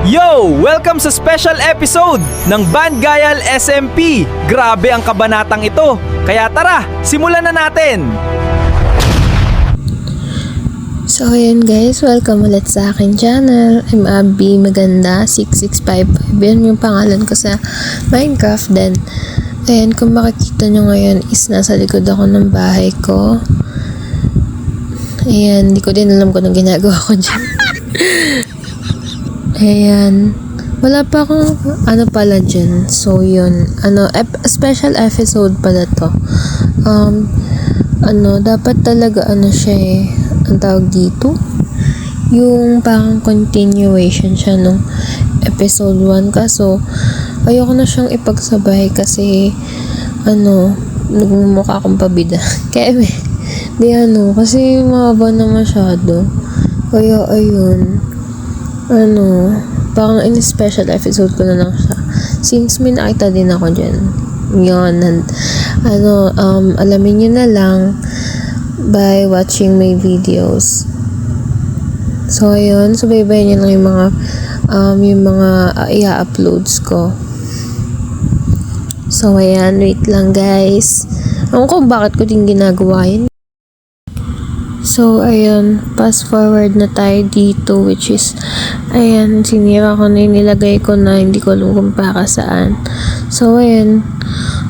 Yo! Welcome sa special episode ng Band Gayal SMP. Grabe ang kabanatang ito. Kaya tara, simulan na natin! So ayan guys, welcome ulit sa akin channel. I'm Abby Maganda 6655. Yan yung pangalan ko sa Minecraft. Then, ayan, kung makikita nyo ngayon is nasa likod ako ng bahay ko. Ayan, di ko din alam kung anong ginagawa ko dyan. Ayan. Wala pa akong pala dyan. So, yun. Special episode pala to. Dapat talaga siya eh. Ang tawag dito? Yung parang continuation siya nung episode 1. Kaso, ayoko na siyang ipagsabay kasi, nagmumukha akong pabida. Kaya, kasi mahaba na masyado. Kaya, ayun. Parang in-special episode ko na lang siya. Since may nakita din ako dyan. Yun. And, alamin nyo na lang by watching my videos. So, ayun. Subaybayan nyo lang yung mga i-uploads ko. So, ayan. Wait lang, guys. Ako kung bakit ko din ginagawa yun. So, ayun, fast forward na tayo dito, which is, ayan, sinira ko na yung nilagay ko na hindi ko alam kung para saan. So, ayan,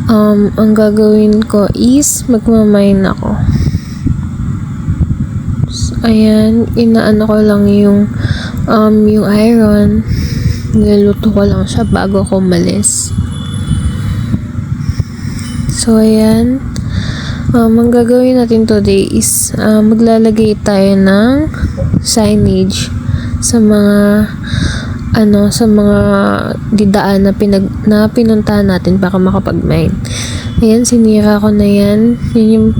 ang gagawin ko is, magmamine ako. So, ayan, inaano ko lang yung iron, niluto ko lang siya bago ako umalis. So, ayan, ang gagawin natin today is maglalagay tayo ng signage sa mga didaan na pinuntahan natin para makapag-mine. Ayan, sinira ko na yan. Yun yung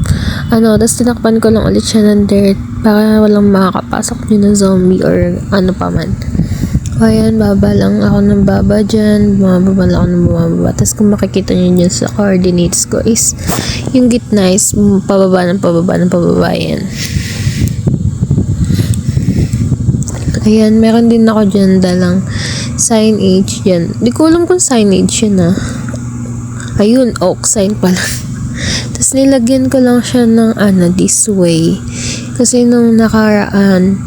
tapos tinakpan ko lang ulit siya ng dirt para walang makakapasok dyan ng zombie or ano pa man. Ayan, baba lang ako ng baba dyan. Bumababa lang ako ng bumababa. Tapos kung makikita nyo dyan sa coordinates ko is yung gitna is pababa ng pababa yan. Ayan, meron din ako dyan dalang signage dyan. Di ko alam kung signage yun Ayun, oak sign pala. Tapos nilagyan ko lang siya ng this way. Kasi nung nakaraang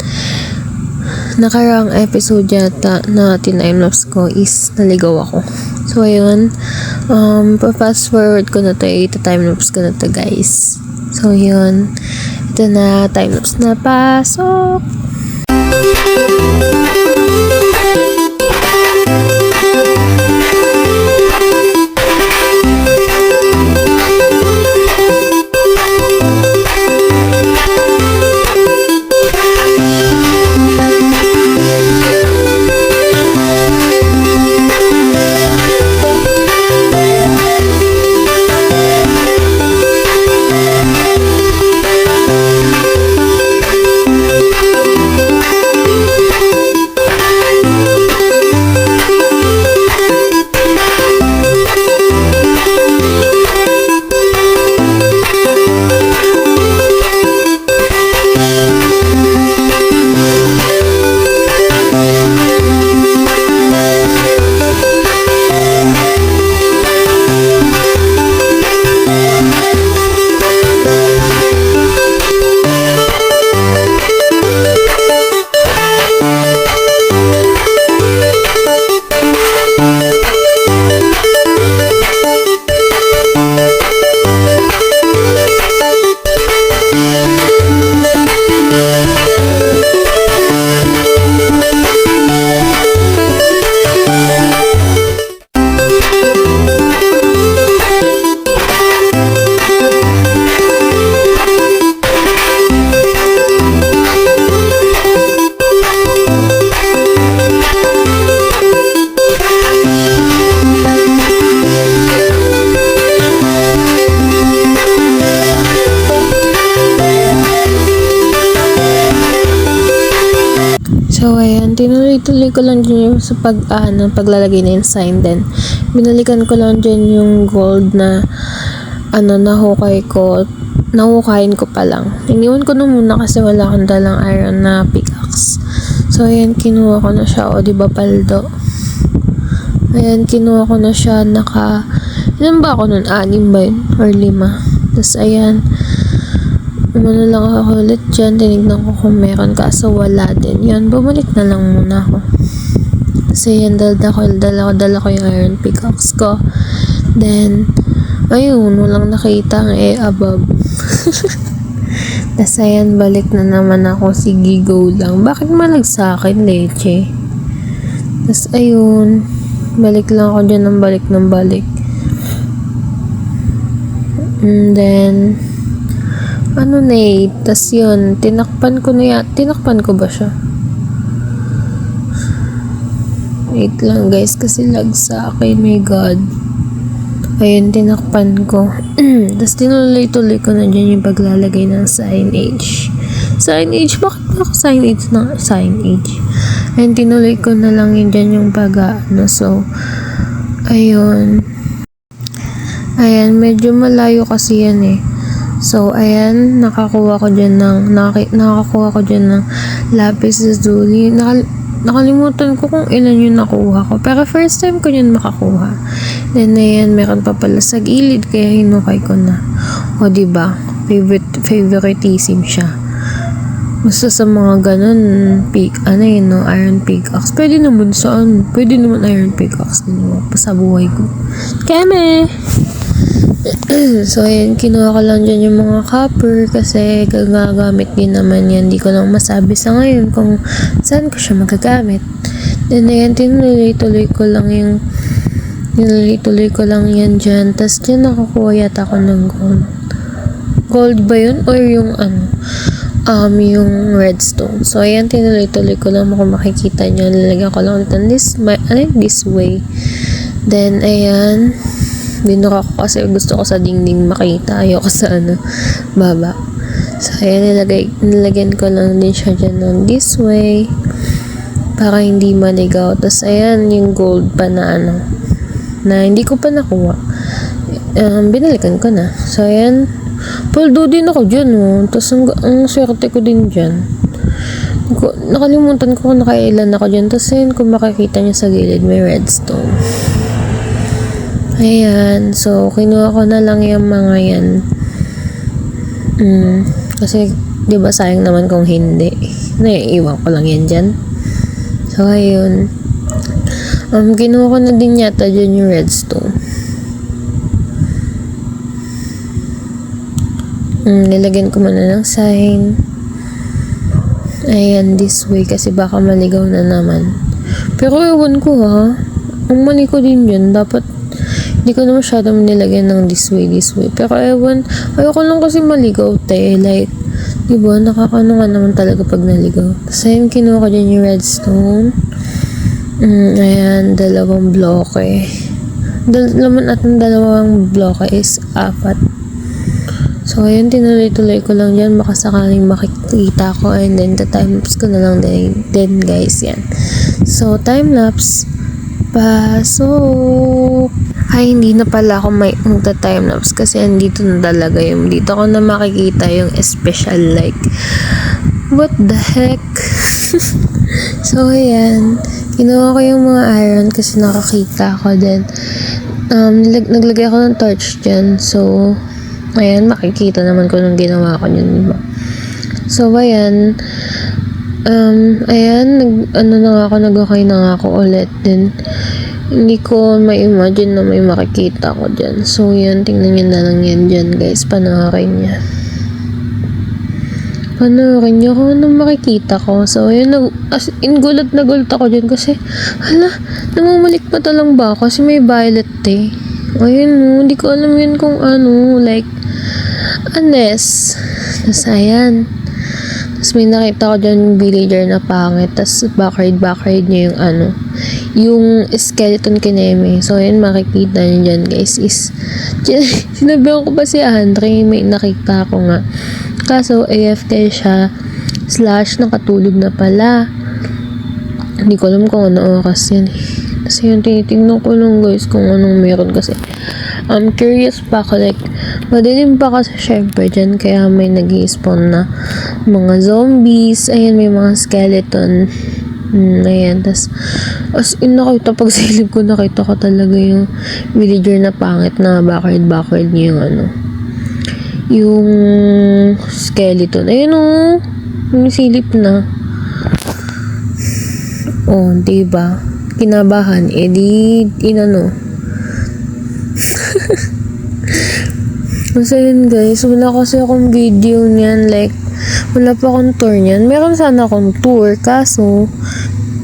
episode yata na tinime-lapse ko is naligaw ako. So, ayun. Pa-fast forward ko na to. Ita-time-lapse ko na to, guys. So, yun. Ito na. Time-lapse na. Pasok! So, ayan, tinuloy-tuloy ko lang dyan yung sa paglalagay na yung sign. Then, binalikan ko lang dyan yung gold na, nahukayin ko pa lang. Iniwan ko na muna kasi wala akong dalang iron na pickaxe. So, So, ayan, kinuha ko na siya. O, diba, paldo? Ayan, kinuha ko na siya. Ilan ba ako nun? 6 ba yun? Or 5. Tapos, ayan. Umano lang ako ulit dyan. Tinignan ko kung meron. Kaso, wala din. Yan, bumalik na lang muna ako. Kasi, ayan, dala ko yung iron pickaxe ko. Then, ayun, walang nakita ang above. Tapos, ayan, balik na naman ako. Sige, go lang. Bakit malag sa akin, leche? Tapos, ayun, balik lang ako dyan ng balik. And then, ano na tas yun, tinakpan ko ba siya? Wait lang guys, kasi lag sa akin, my god. Ayun, tinakpan ko. Tapos tinuloy-tuloy ko na dyan yung paglalagay ng signage. Signage? Bakit ba ako signage? Ayun, tinuloy ko na lang yun dyan yung so, ayun. Ayan, medyo malayo kasi yan eh. So, ayan, nakakuha ko dyan ng lapis lazuli. Nakalimutan ko kung ilan yung nakuha ko. Pero first time ko yun makakuha. Then, ayan, meron pa pala sa gilid, kaya hinukay ko na. O, diba? Favoritism siya. Basta sa mga ganun, iron pickaxe. Pwede naman iron pickaxe din sa buhay ko. Keme! So, ayan, kinuha ko lang dyan yung mga copper kasi gagamit din naman yan. Hindi ko lang masabi sa ngayon kung saan ko siya magagamit. Then, ayan, tinuloy-tuloy ko lang yan dyan. Tapos, dyan nakakuha yata ako ng gold. Gold ba yun? Or yung yung redstone. So, ayan, tinuloy-tuloy ko lang kung makikita nyo. Lalagyan ko lang ulit this way. Then, ayan, binura ko kasi gusto ko sa dingding makita. Ayoko sa baba. So, ayan, nilagyan ko lang din siya dyan ng this way para hindi maligaw. Tapos, ayan, yung gold pa na hindi ko pa nakuha. Binalikan ko na. So, ayan, paldo din ako dyan, Tapos, ang swerte ko din dyan. Nakalimutan ko kung nakailan ako dyan. Tapos, ayan, kung makikita nyo sa gilid, may redstone. Ayan, so, kinuha ko na lang yung mga yan. Kasi, di ba sayang naman kung hindi. Naiiwan ko lang yan dyan. So, ayun. Kinuha ko na din yata dyan yung redstone. Nilagyan ko muna ng sign. Ayan, this way, kasi baka maligaw na naman. Pero, ewan ko ang mali ko din yun. Dapat, hindi ko na masyadong nilagyan ng this way. Pero ewan, ayoko lang kasi maligaw, Like, diba, nakakano nga naman talaga pag naligaw. Tapos ayun, kinuha ko dyan yung redstone. Ayan, 2 bloke. Laman at ng 2 bloke is 4. So, ayun, tinuloy-tuloy ko lang dyan. Baka sakaling makikita ko. And then, time-lapse ko na lang din, guys. Yan. So, time-lapse. Pasok! Ay, hindi na pala ako may magta-timelapse kasi andito na talaga yung dito ko na makikita yung special like what the heck. So, ayan, kinuha ko yung mga iron kasi nakakita ko din. Naglagay ako ng torch dyan. So, ayan, makikita naman ko nung ginawa ko yun, diba? So, ayan, nag-okay na nga ako ulit din. Hindi ko ma-imagine na may makikita ko dyan. So, yan. Tingnan nyo na lang yan dyan, guys. Panoorin niya. Panoorin nyo kung anong makikita ko. So, yun. Gulat na gulat ako dyan kasi, namumalik pa lang ba ako? Kasi may violet eh. Ayun, hindi ko alam yun kung like, Anes. Tapos, ayan. Tapos, may nakita ko dyan yung villager na pangit. Tapos, backgrade niya yung yung skeleton kineme. So, yun, makikita nyo dyan, guys, is sinabihan ko pa si Andre, may nakita ko nga. Kaso, AFK siya, / nakatulog na pala. Hindi ko alam kung ano oras yan. Kasi yun, tinitingnan ko lang, guys, kung anong meron kasi. I'm curious pa ako, like, madilim pa kasi syempre dyan, kaya may nag-i-spawn na mga zombies. Ayan, may mga skeleton. Ayan. Tas, as in, nakita, pag silip ko, nakita ko talaga yung villager na pangit na backward niya yung ano. Yung skeleton. Ayun o. Yung silip na. Oh, diba? Kinabahan. Eh, inano. Kasi yun guys, wala kasi akong video niyan. Like, wala pa akong tour niyan. Meron sana akong tour. Kaso,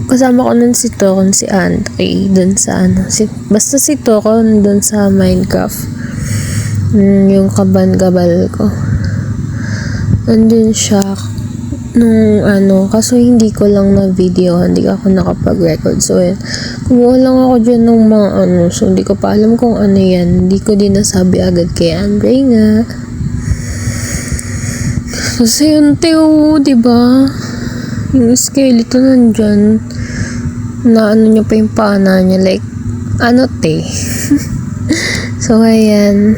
kasama ko nun si Tokon, si Andre. Dun sa ano. Basta si Tokon dun sa Minecraft. Yung kaban-gabal ko. Nandun siya nung ano, kaso hindi ko lang na video, hindi ako nakapag-record. So, yun. Kumuha lang ako dyan ng mga ano, so hindi ko pa alam kung ano yan. Hindi ko din nasabi agad kay Andre nga. Kasi yun, Teo, diba? Yung skeleton nandyan. Na ano niya pa yung pana niya, like, ano, te? So, ayan.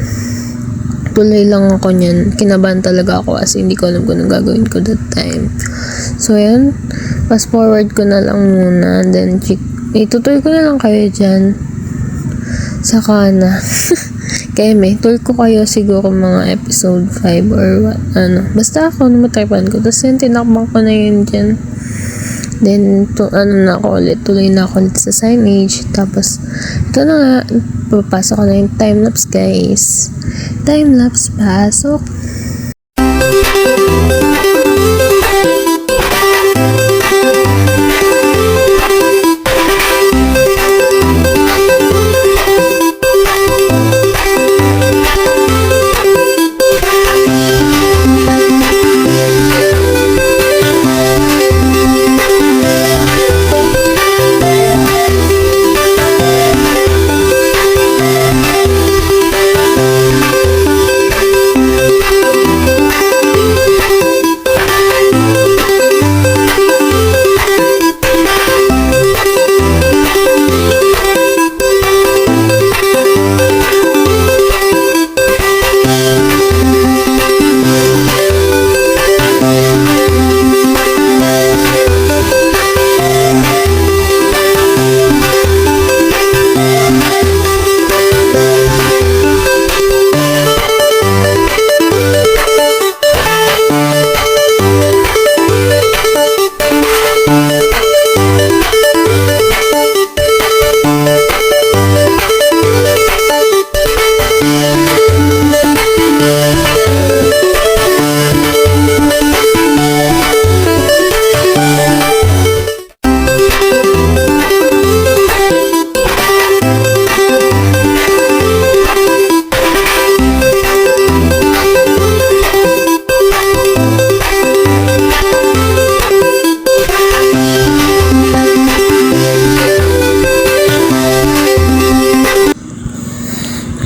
Tuloy lang ako niyan. Kinabahan talaga ako kasi hindi ko alam kung anong gagawin ko that time. So, ayan. Fast forward ko na lang muna. Then, itutour ko na lang kayo dyan. Saka na. Kaya may tour ko kayo siguro mga episode 5 or what. Ano. Basta ako na matripan ko. Tapos yun, tinakbang ko na yun dyan. Then, tuloy na ako ulit sa signage. Tapos, ito na nga, papasok ko na yung time-lapse, guys. Time-lapse, pasok.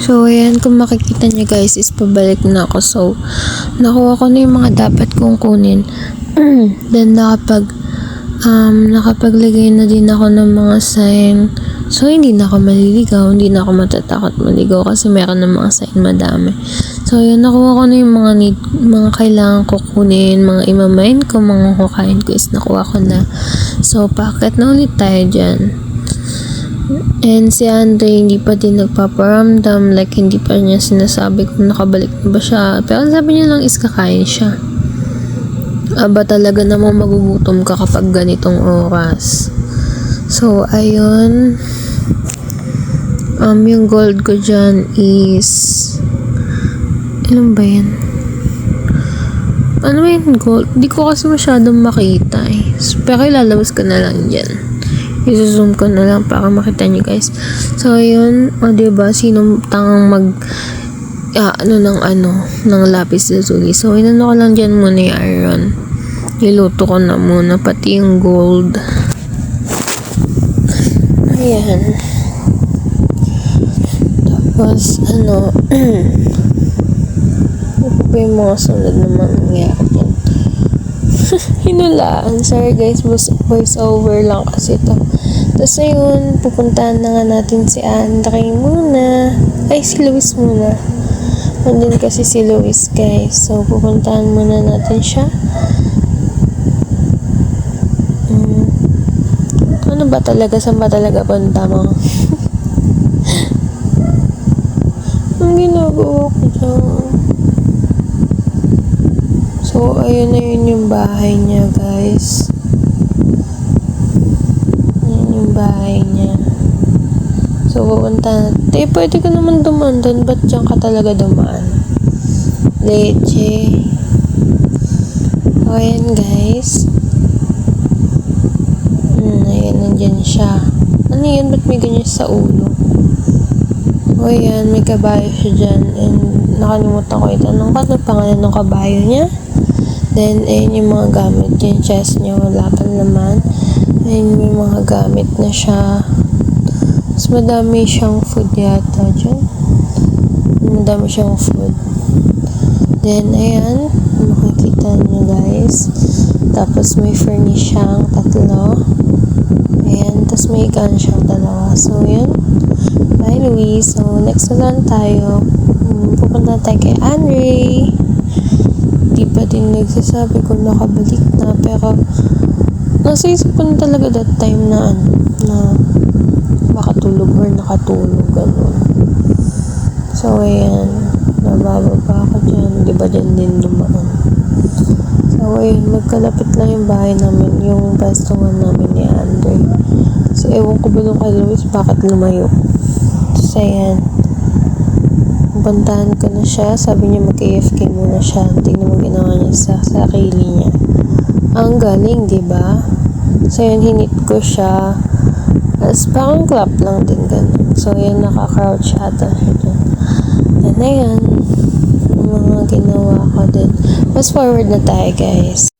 So, ayan, kung makikita nyo guys, is pabalik na ako. So, nakuha ko na yung mga dapat kong kunin. Then, nakapaglagay na din ako ng mga sign. So, hindi na ako maliligaw, hindi na ako matatakot maligaw kasi meron ng mga sign madami. So, yun, nakuha ko na yung mga kailangan ko kunin, mga imamain ko, mga kukain ko is nakuha ko na. So, packet na ulit tayo dyan. And si Andre hindi pa din nagpaparamdam, like hindi pa niya sinasabi kung nakabalik na ba siya. Pero sabi niya lang is kakain siya. Aba talaga namang magugutom ka kapag ganitong oras. So ayun. Yung gold ko dyan is ilan ba yan? Ano ba yung gold? Di ko kasi masyadong makita eh. Pero ilalabas ko na lang dyan. I-zoom ko na lang para makita nyo guys. So, yun. O, diba? Sinong tangang ng lapis lazuli. So, inano ko lang dyan muna yung iron. Niluto ko na muna. Pati yung gold. Ayan. Tapos, ano pa yung mga sunod naman nangyari dyan. Hinulaan. Sorry guys, voice over lang kasi ito. Tapos ayun, pupuntahan na nga natin si Andre muna. Ay, si Luis muna. Nandun kasi si Luis guys. So, pupuntahan muna natin siya. ba talaga? Saan ba talaga punta mo? Ang ginagawa ko dyan. So, ayun na yun yung bahay niya, guys. Yan yung bahay niya. So, pupunta natin. Pwede ka naman dumaan doon. Ba't dyan ka talaga dumaan? Leche. So, ayan, guys. Ayan, nandyan siya. Ano yun? Ba't may ganyan sa ulo? O yan, may kabayo siya dyan. And nakalimutan ko itanong ko ano pangalan ng kabayo niya. Then, ayun yung mga gamit. Yung chest niya, wala pa naman. Ayun yung mga gamit na siya. Mas madami siyang food yata dyan. Madami siyang food. Then, ayan. Makikita niyo guys. Tapos, may furnish siyang 3. Ayan. Tapos, may gun siyang 2. So, yun. Bye, Luis. So, next na lang tayo. Pupunta tayo kay Andre. Di pa din nagsasabi kung nakabalik na. Pero, nasa isip ko na talaga that time na makatulog or nakatulog. Ganun. So, ayan. Nabababa ako dyan. Di ba dyan din dumaan? So, ayun. Magkalapit lang yung bahay namin. Yung pwestuhan namin ni Andre. So, ewan ko ba nung kay Luis bakit lumayo. So, ayan. Puntahan ko na siya. Sabi niya mag-AFK muna siya. Tingnan mo ginawa niya sa sarili niya. Ang galing, di ba? So, ayan, hinit ko siya. As parang clap lang din ganun. So, ayan, naka-crouch ata siya dyan. And ayan, yung mga ginawa ko din. Fast forward na tayo, guys.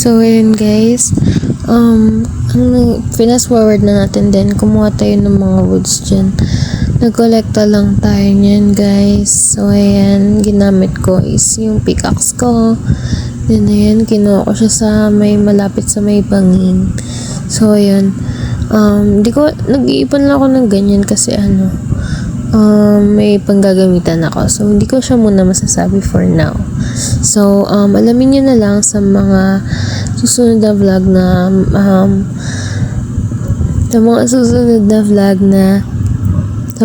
So, ayun guys. Fast forward na natin din. Kumuha tayo ng mga woods dyan. Nagkolekta lang tayo niyan guys. So, ayan. Ginamit ko is yung pickaxe ko. Then, ayan. Kinuha ko siya sa malapit sa may bangin. So, ayan. Nag-iipon lang ako ng ganyan kasi may panggagamitan ako. So, hindi ko siya muna masasabi for now. So, alamin nyo na lang sa mga susunod na vlog na sa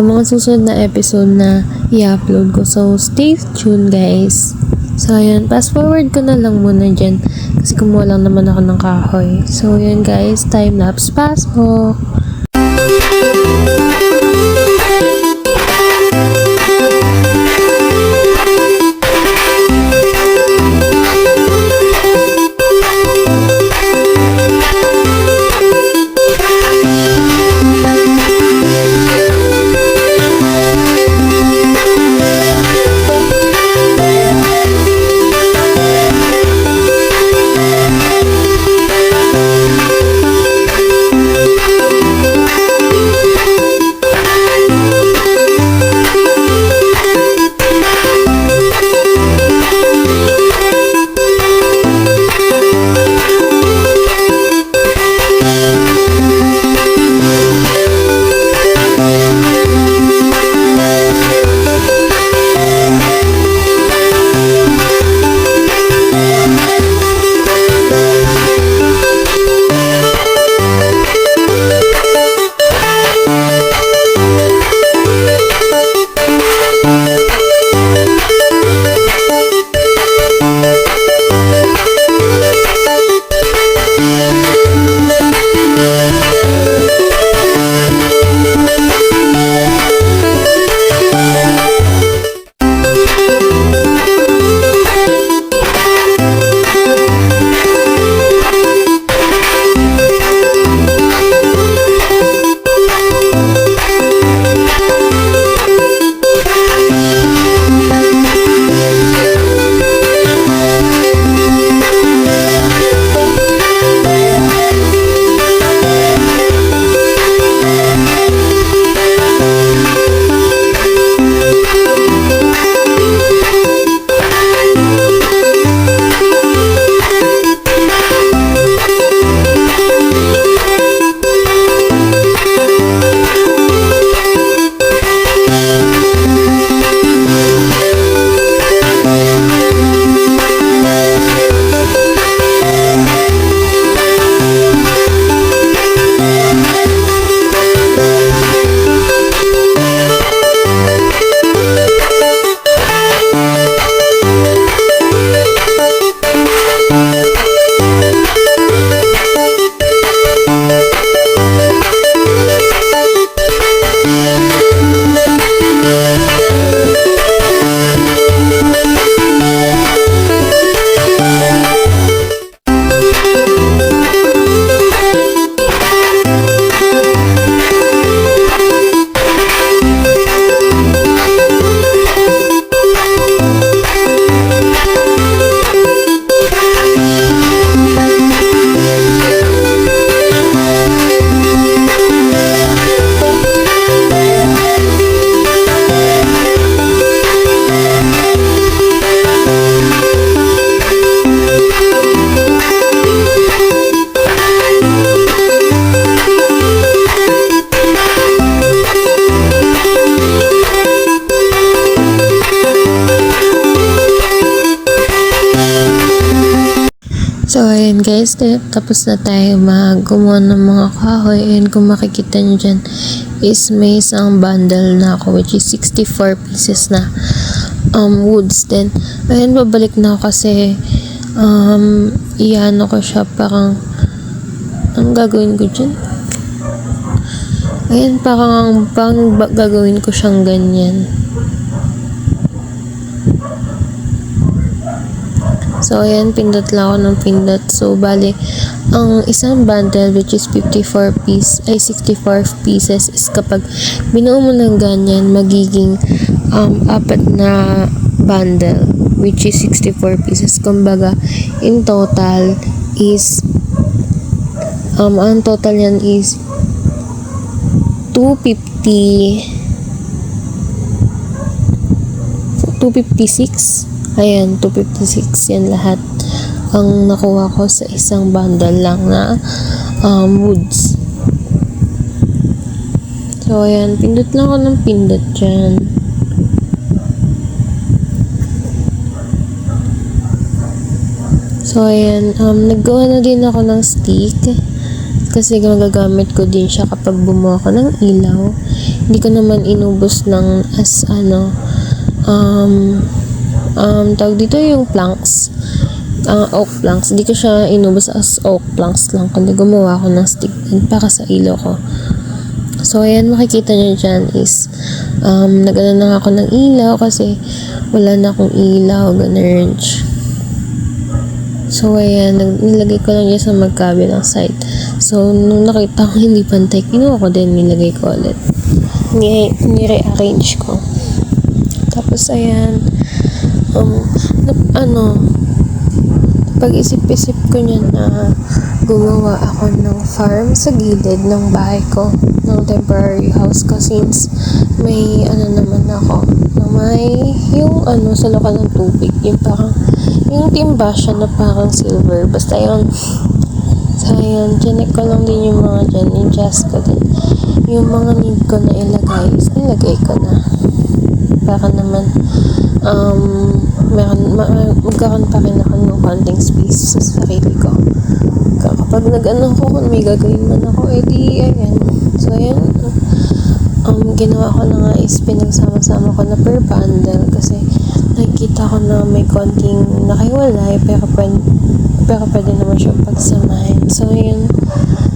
mga susunod na episode na i-upload ko. So, stay tuned guys. So, ayan. Fast forward ko na lang muna dyan kasi kumuha lang naman ako ng kahoy. So, ayan guys. Time lapse pasok. So, ayan guys, tapos na tayo gumawa ng mga kahoy. And kung makikita nyo dyan, is may isang bundle na ako, which is 64 pieces na woods. Then, ayan, babalik na ako kasi iano ko siya, parang ang gagawin ko dyan? Ayan, parang gagawin ko siyang ganyan. So, ayan, pindot lang ako ng pindot. So, bali, ang isang bundle, which is 64 pieces, is kapag binuo mo ng ganyan, magiging apat na bundle, which is 64 pieces. Kumbaga, in total is, ang total yan is 256. Ayan, 256 yan lahat ang nakuha ko sa isang bundle lang na woods. So, ayan, pindot lang ako ng pindot dyan. So, ayan, naggawa na din ako ng stick kasi magagamit ko din siya kapag bumuha ako ng ilaw. Hindi ko naman inubos ng tawag dito yung planks, oak planks. Hindi ko siya inubos as oak planks lang, kundi gumawa ako ng stick din para sa ilaw ko. So, ayan, makikita nyo dyan is nagano na ako ng ilaw kasi wala na akong ilaw, ganun. So, ayan, nilagay ko lang dyan sa magkabilang side. So, nung nakita ko hindi pantay, kinuha ko din, nilagay ko ulit. Ni-rearrange ko. Tapos, ayan, pag-isip-isip ko niyan na gumawa ako ng farm sa gilid ng bahay ko, ng temporary house ko, since may naman ako na may yung sa lokal ng tubig, yung parang yung timba siya na parang silver, basta yun. So ayan, chinek ko lang din yung mga dyan, in-adjust ko din yung mga need ko na ilagay, is nilagay ko na para naman magkaroon pa rin ako ng konting space sa sarili ko. Kapag nag-ano ko, kung may gagawin man ako, edi ayan. So ayan, ginawa ko na nga is pinagsama-sama ko na per bundle kasi nakikita ko na may konting nakiwalay pero pwede naman siyang pagsamahin. So ayan,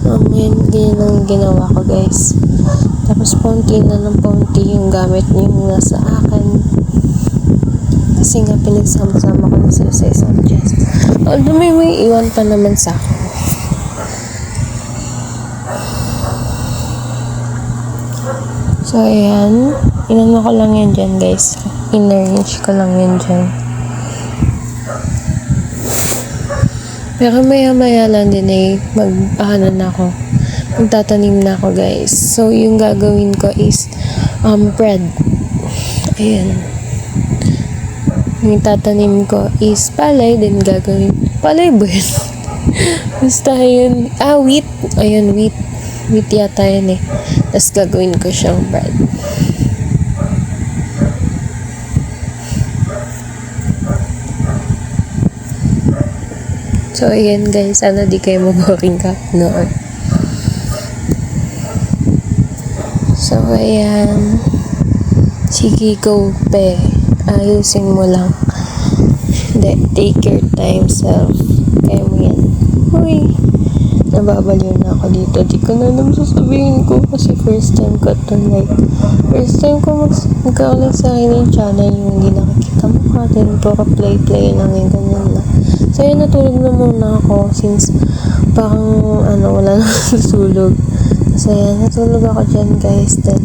ganyan ang ginawa ko guys. Tapos paunti na ng paunti yung gamit yung nasa akin. Kasi nga pinagsama-sama ko na sila sa isang chest. Although may iwan pa naman sa akin. So ayan, inano ko lang yan dyan guys. In-arrange ko lang yan dyan. Pero maya lang din magtatanim na ako guys. So yung gagawin ko is bread. Ayan. Yung tatanim ko is palay, din gagawin. Palay ba yun? Basta yun. Wheat. Ayan, wheat. Wheat yata yan eh. Tapos gagawin ko siyang bread. So, ayan guys. Sana di kayo maboring ka noon. So, ayan. Sige, go, pe. Ayusin mo lang. Hindi, take your time, self. Kaya mo yan. Uy, nababaliw na ako dito. Di ko na alam sasabihin ko kasi first time ko to, like, first time ko magkaroon ng sarili ng channel yung hindi nakikita mo natin. Puro play lang yung ganyan na. So, yun, natulog na muna ako since parang, wala na susulog. So, yan, natulog ako dyan, guys. Then,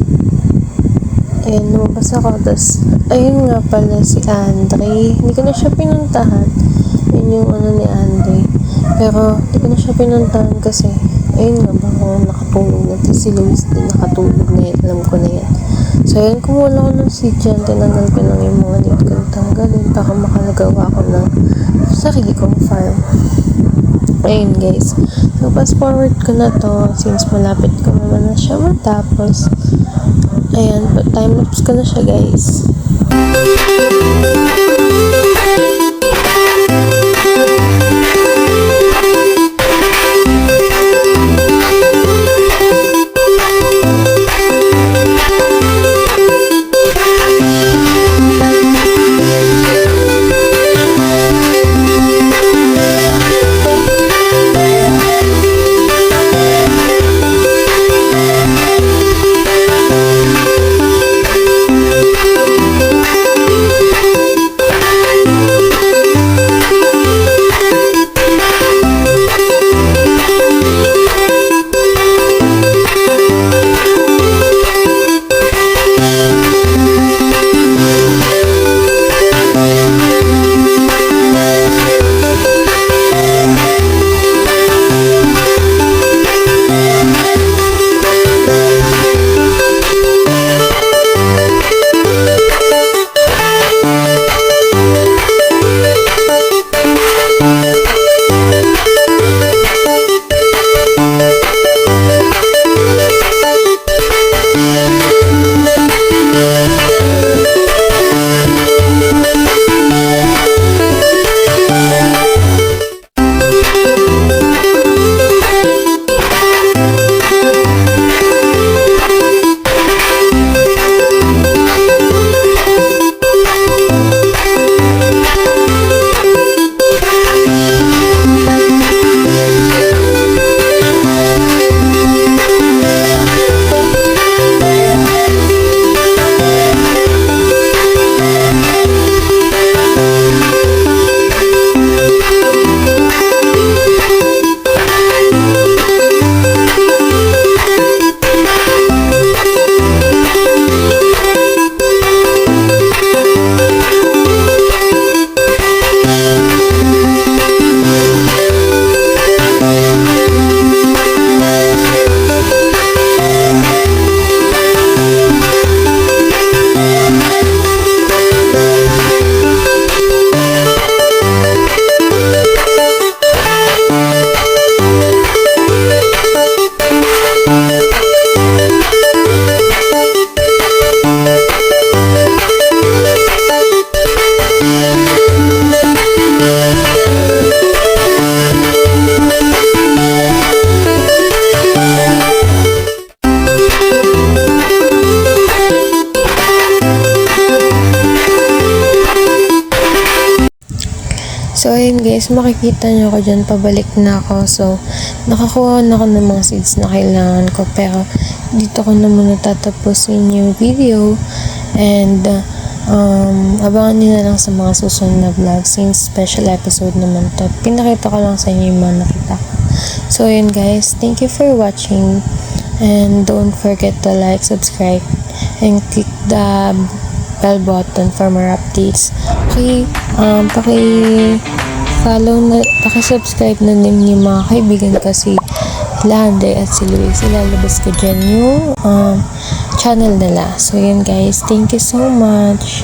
ayun, lumabas ako. Tapos, ayun nga pala si Andre. Hindi ko na siya pinuntahan. Yun yung ni Andre. Pero, hindi ko na siya pinuntahan kasi, ayun nga ba ako nakatulog na. Tapos si Luis din nakatulog na yun. Alam ko na yan. So, ayun, kumuha ako ng seat dyan. Tinanggal ko lang yung mga need kong tanggalin para makalagawa ako ng sarili kong farm. Ayun, guys. So, fast forward ko na to since malapit ko naman na siya matapos. Ayan, time-lapse ko na siya, guys. So, ayun guys, makikita nyo ko dyan, pabalik na ako. So, nakakuha na ako ng mga seeds na kailangan ko. Pero, dito ko na muna tatapusin yung video. And, abangan nyo na lang sa mga susunod na vlog. Since special episode naman to. Pinakita ko lang sa inyo yung mga nakita ko. So, ayun guys, thank you for watching. And, don't forget to like, subscribe, and click the bell button for more updates. Paki-follow na, paki-subscribe na din yung mga kaibigan ko si Lande at si Luis. Ilalabas ko dyan yung channel nila. So, yun guys. Thank you so much.